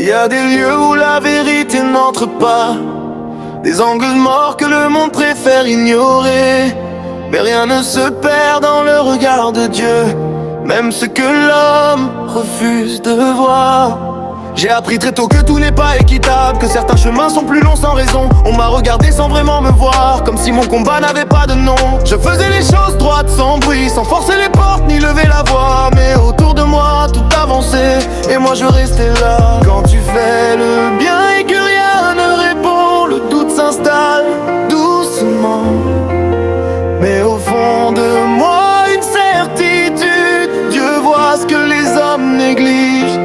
Il y a des lieux où la vérité n'entre pas, des angles morts que le monde préfère ignorer. Mais rien ne se perd dans le regard de Dieu, même ce que l'homme refuse de voir. J'ai appris très tôt que tout n'est pas équitable, que certains chemins sont plus longs sans raison. On m'a regardé sans vraiment me voir, comme si mon combat n'avait pas de nom. Je faisais les choses droites sans bruit, sans forcer les portes ni lever la voix. Mais autour de moi tout avançait, et moi je restais là. Quand tu fais le bien et que rien ne répond, le doute s'installe doucement. Mais au fond de moi une certitude, Dieu voit ce que les hommes négligent.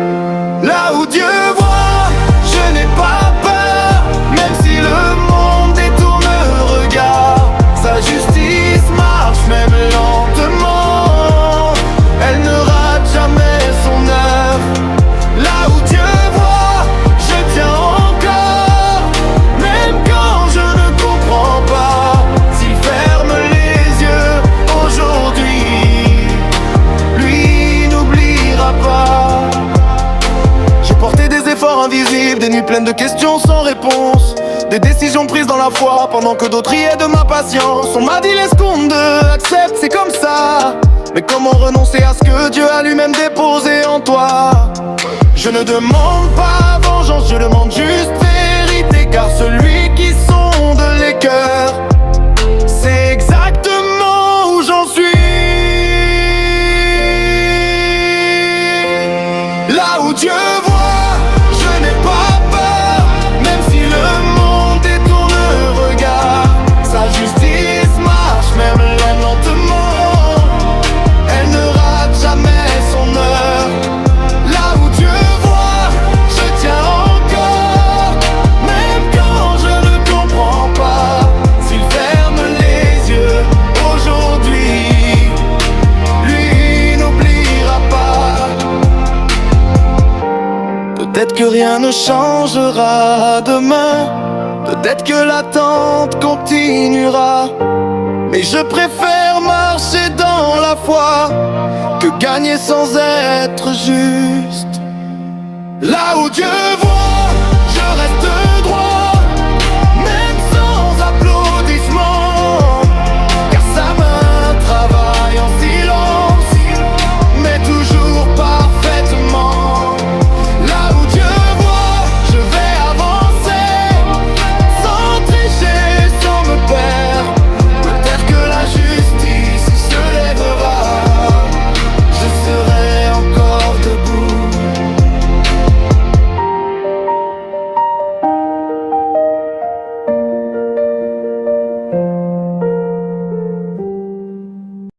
Là où Dieu voit, je n'ai pas peur, même si le monde détourne le regard. Sa justice marche même lentement, elle ne rate jamais son heure. Là où Dieu voit, je tiens encore, même quand je ne comprends pas. S'il ferme les yeux aujourd'hui, lui n'oubliera pas. Porter des efforts invisibles, des nuits pleines de questions sans réponse, des décisions prises dans la foi pendant que d'autres riaient de ma patience. On m'a dit laisse compte, accepte, c'est comme ça. Mais comment renoncer à ce que Dieu a lui-même déposé en toi? Je ne demande pas vengeance, je demande juste vérité, car celui qui sonde les cœurs sait exactement où j'en suis. Là où Dieu voit, peut-être que rien ne changera demain, peut-être que l'attente continuera, mais je préfère marcher dans la foi que gagner sans être juste. Là où Dieu voit,